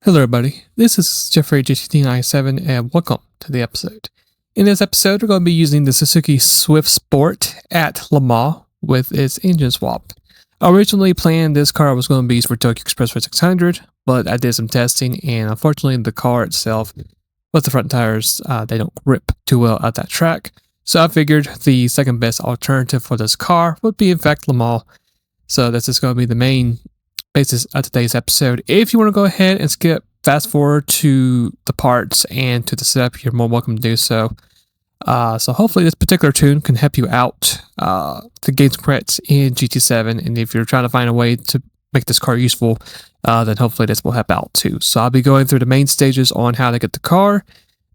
Hello everybody, this is Gr.3 GT7 and welcome to the episode. In this episode we're going to be using the Suzuki Swift Sport at Le Mans with its engine swap. I originally planned this car was going to be used for Tokyo Expressway 600, but I did some testing and unfortunately the car itself, with the front tires, they don't grip too well at that track. So I figured the second best alternative for this car would be in fact Le Mans. So this is going to be the main basis of today's episode. If you want to go ahead and skip fast forward to the parts and to the setup, you're more welcome to do so. So hopefully this particular tune can help you out to gain some credits in GT7, and if you're trying to find a way to make this car useful, then hopefully this will help out too. So I'll be going through the main stages on how to get the car,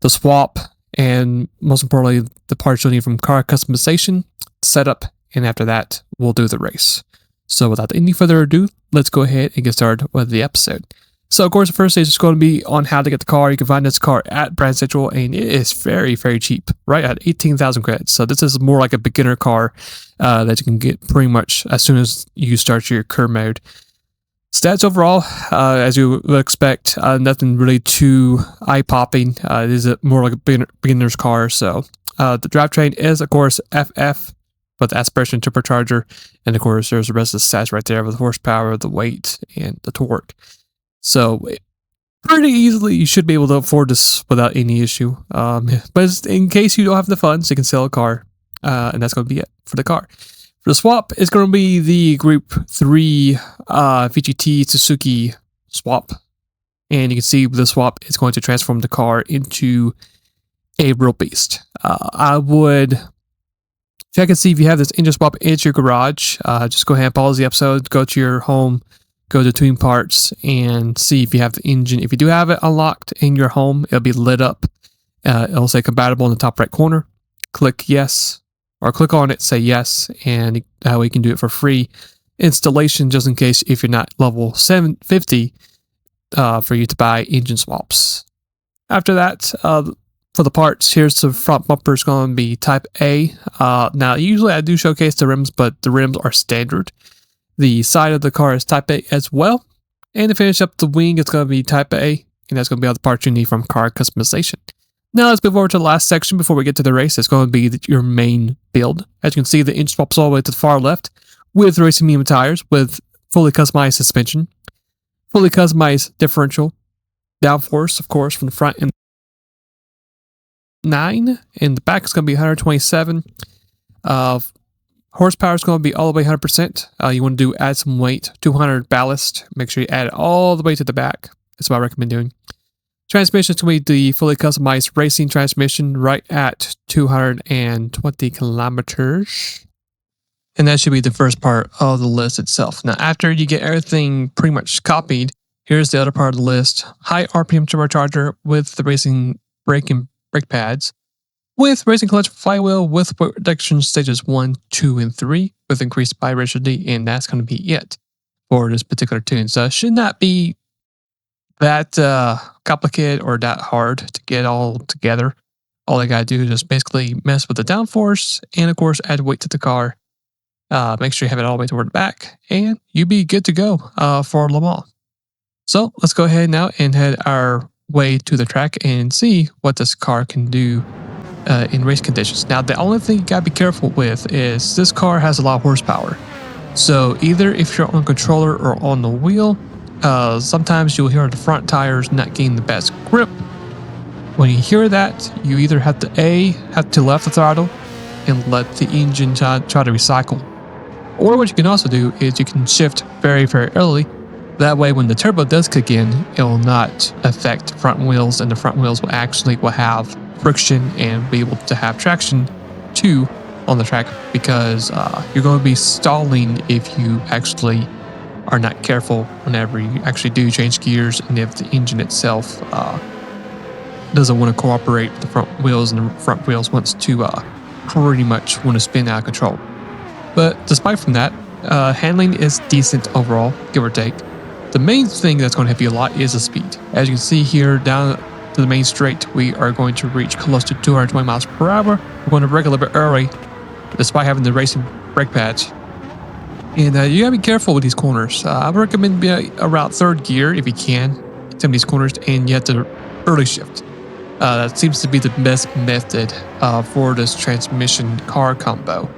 the swap, and most importantly the parts you'll need from car customization, setup, and after that we'll do the race. So without any further ado, let's go ahead and get started with the episode. So of course the first stage is going to be on how to get the car. You can find this car at Brand Central and it is very cheap, right at 18,000 credits. So this is more like a beginner car that you can get pretty much as soon as you start your career mode. Stats overall, as you would expect, nothing really too eye-popping. It is more like a beginner's car. So the drivetrain is of course FF, with the aspiration turbocharger, and of course there's the rest of the stats right there with the horsepower, the weight, and the torque. So pretty easily you should be able to afford this without any issue. But in case you don't have the funds, you can sell a car, and that's going to be it for the car. For the swap, it's going to be the Gr.3 VGT Suzuki swap, and you can see with the swap it's going to transform the car into a real beast. I would check and see if you have this engine swap in your garage. Just go ahead and pause the episode, go to your home, go to Tune Parts, and see if you have the engine. If you do have it unlocked in your home, it'll be lit up. It'll say compatible in the top right corner. Click yes, or click on it, say yes, and that way you can do it for free installation, just in case if you're not level 750 for you to buy engine swaps. After that, for the parts, here's the front bumper. It's going to be type A. Now, usually I do showcase the rims, but the rims are standard. The side of the car is type A as well. And to finish up the wing, it's going to be type A. And that's going to be all the parts you need from car customization. Now, let's move over to the last section before we get to the race. It's going to be your main build. As you can see, the engine swap's all the way to the far left with racing medium tires, with fully customized suspension, fully customized differential, downforce, of course, from the front and 9, and the back is going to be 127. Horsepower is going to be all the way 100%. You want to add some weight, 200 ballast. Make sure you add it all the way to the back. That's what I recommend doing. Transmission is going to be the fully customized racing transmission, right at 220 kilometers. And that should be the first part of the list itself. Now, after you get everything pretty much copied, here's the other part of the list. High RPM turbocharger with the racing brake pads, with racing clutch flywheel, with weight reduction stages 1, 2, and 3, with increased vibration D, and that's going to be it for this particular tune. So it should not be that complicated or that hard to get all together. All I gotta do is just basically mess with the downforce, and of course add weight to the car. Make sure you have it all the way toward the back, and you'll be good to go for Le Mans. So let's go ahead now and head our way to the track and see what this car can do in race conditions. Now, the only thing you gotta be careful with is this car has a lot of horsepower. So either if you're on controller or on the wheel, sometimes you'll hear the front tires not getting the best grip. When you hear that, you either have to left the throttle and let the engine try to recycle. Or what you can also do is you can shift very early. That way, when the turbo does kick in, it will not affect front wheels, and the front wheels will have friction and be able to have traction too on the track, because you're going to be stalling if you actually are not careful whenever you actually do change gears, and if the engine itself doesn't want to cooperate with the front wheels, and the front wheels wants to pretty much want to spin out of control. But despite from that, handling is decent overall, give or take. The main thing that's going to help you a lot is the speed. As you can see here, down to the main straight, we are going to reach close to 220 miles per hour. We're going to brake a little bit early, despite having the racing brake pads. And you gotta be careful with these corners. I would recommend be around third gear if you can some of these corners and you have to early shift. That seems to be the best method for this transmission car combo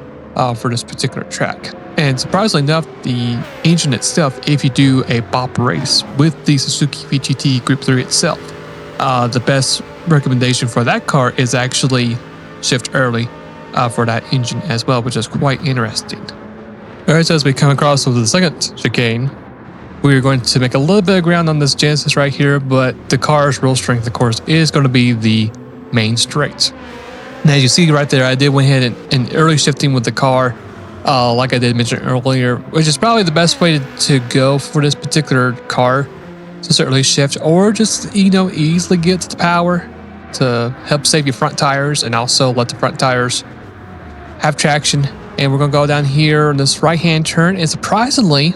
for this particular track. And surprisingly enough, the engine itself, if you do a bop race with the Suzuki GT Gr.3 itself, the best recommendation for that car is actually shift early for that engine as well, which is quite interesting. Alright, so as we come across with the second chicane, we're going to make a little bit of ground on this Genesis right here, but the car's real strength, of course, is going to be the main straight. Now, as you see right there, I did went ahead and early shifting with the car, like I did mention earlier, which is probably the best way to go for this particular car, to early shift, or just, easily get to the power to help save your front tires and also let the front tires have traction. And we're going to go down here on this right-hand turn, and surprisingly,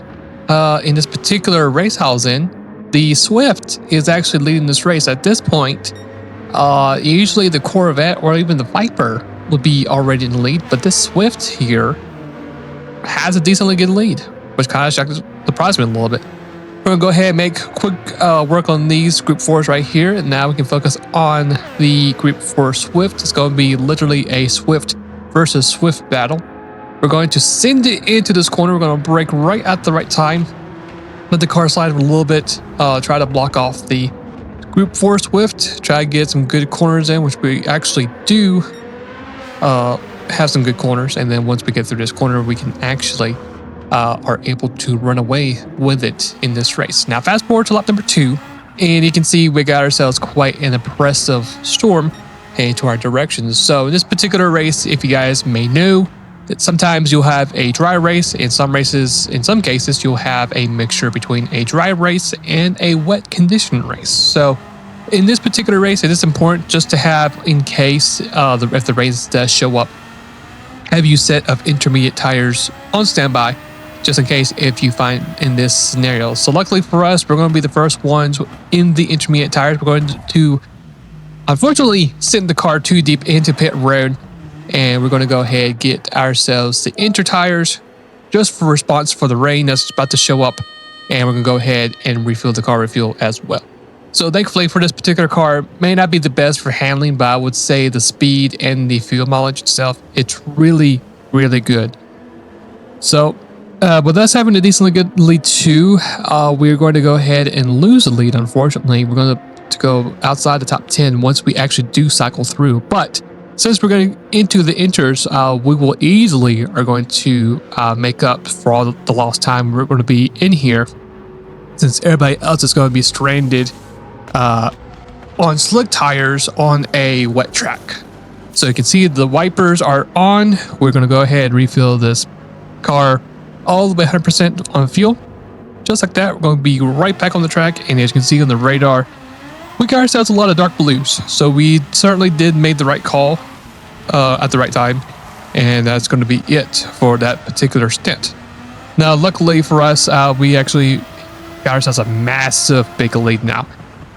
in this particular race I was in, the Swift is actually leading this race. At this point, usually the Corvette or even the Viper would be already in the lead, but this Swift here has a decently good lead, which kind of surprised me a little bit. We're going to go ahead and make quick work on these Group 4s right here, and now we can focus on the Group 4 Swift. It's going to be literally a Swift versus Swift battle. We're going to send it into this corner. We're going to brake right at the right time. Let the car slide a little bit. Try to block off the Group 4 Swift. Try to get some good corners in, which we actually do have some good corners. And then once we get through this corner, we can actually are able to run away with it in this race. Now, fast forward to lap number 2. And you can see we got ourselves quite an impressive storm heading to our directions. So in this particular race, if you guys may know, that sometimes you'll have a dry race. In some cases, you'll have a mixture between a dry race and a wet condition race. So in this particular race, it is important just to have, in case if the rain does show up, have you set of intermediate tires on standby, just in case if you find in this scenario. So luckily for us, we're going to be the first ones in the intermediate tires. We're going to unfortunately send the car too deep into pit road, and we're going to go ahead and get ourselves the inter tires just for response for the rain that's about to show up, and we're going to go ahead and refill the car refuel as well. So thankfully for this particular car, may not be the best for handling, but I would say the speed and the fuel mileage itself, it's really, really good. So with us having a decently good lead too, we're going to go ahead and lose the lead, unfortunately. We're going to go outside the top 10 once we actually do cycle through. But since we're going into the inters, we will easily are going to make up for all the lost time we're going to be in here, since everybody else is going to be stranded on slick tires on a wet track. So you can see the wipers are on. We're going to go ahead and refill this car all the way 100% on fuel. Just like that, we're going to be right back on the track. And as you can see on the radar, we got ourselves a lot of dark blues. So we certainly did make the right call at the right time. And that's going to be it for that particular stint. Now, luckily for us, we actually got ourselves a massive big lead now.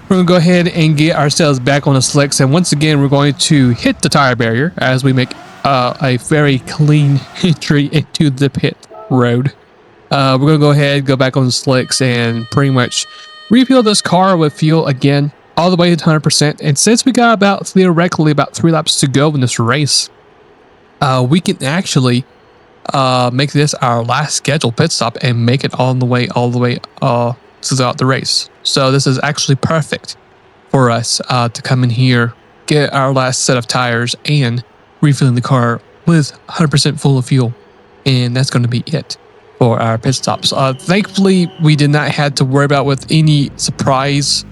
We're going to go ahead and get ourselves back on the slicks. And once again, we're going to hit the tire barrier as we make a very clean entry into the pit road. We're going to go ahead, go back on the slicks, and pretty much refuel this car with fuel again, all the way to 100%. And since we got theoretically about 3 laps to go in this race, we can actually make this our last scheduled pit stop and make it all the way throughout the race. So this is actually perfect for us to come in here, get our last set of tires, and refilling the car with 100% full of fuel. And that's going to be it for our pit stops. Thankfully, we did not have to worry about with any surprise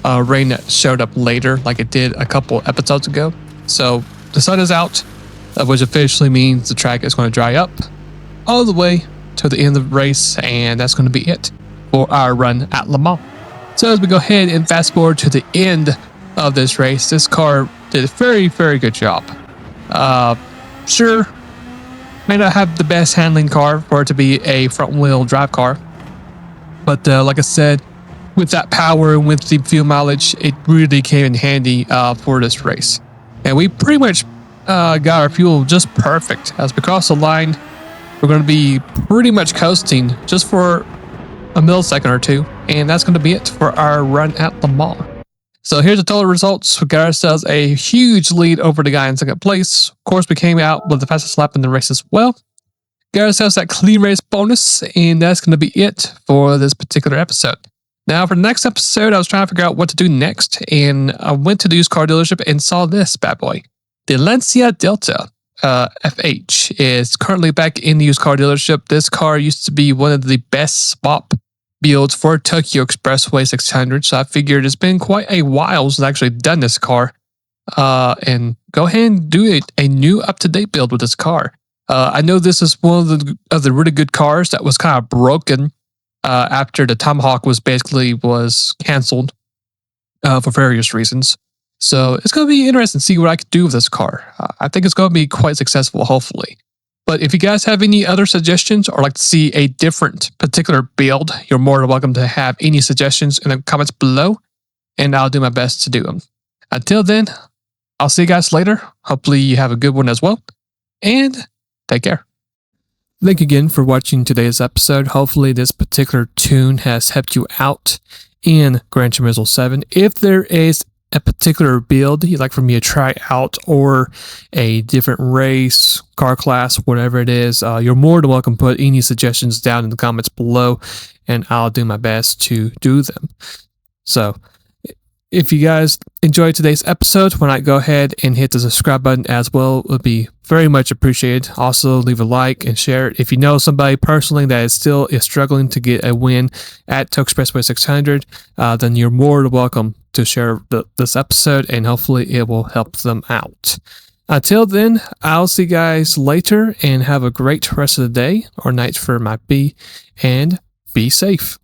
rain that showed up later like it did a couple episodes ago. So the sun is out, which officially means the track is going to dry up all the way to the end of the race, and that's going to be it for our run at Le Mans. So as we go ahead and fast forward to the end of this race, this car did a very, very good job. Sure, may not have the best handling car for it to be a front-wheel drive car, but like I said, with that power and with the fuel mileage, it really came in handy for this race. And we pretty much got our fuel just perfect. As we cross the line, we're going to be pretty much coasting just for a millisecond or two, And that's going to be it for our run at Le Mans. So here's the total results. We got ourselves a huge lead over the guy in second place. Of course, we came out with the fastest lap in the race as well. Got ourselves that clean race bonus, and that's going to be it for this particular episode. Now, for the next episode, I was trying to figure out what to do next, and I went to the used car dealership and saw this bad boy. The Lancia Delta FH is currently back in the used car dealership. This car used to be one of the best swap builds for Tokyo Expressway 600, so I figured it's been quite a while since I've actually done this car, and go ahead and do a new up-to-date build with this car. I know this is one of the really good cars that was kind of broken after the Tomahawk was canceled for various reasons. So it's going to be interesting to see what I could do with this car. I think it's going to be quite successful, hopefully. But if you guys have any other suggestions or like to see a different particular build, you're more than welcome to have any suggestions in the comments below, and I'll do my best to do them. Until then, I'll see you guys later. Hopefully you have a good one as well, and take care. Thank you again for watching today's episode. Hopefully this particular tune has helped you out in Gran Turismo 7. If there is a particular build you'd like for me to try out, or a different race, car class, whatever it is, you're more than welcome to put any suggestions down in the comments below, and I'll do my best to do them. So if you guys enjoyed today's episode, why not go ahead and hit the subscribe button as well. It would be very much appreciated. Also, leave a like and share it. If you know somebody personally that is struggling to get a win at Tokyo Expressway 600, then you're more than welcome to share this episode, and hopefully it will help them out. Until then, I'll see you guys later, and have a great rest of the day or night for it might be, and be safe.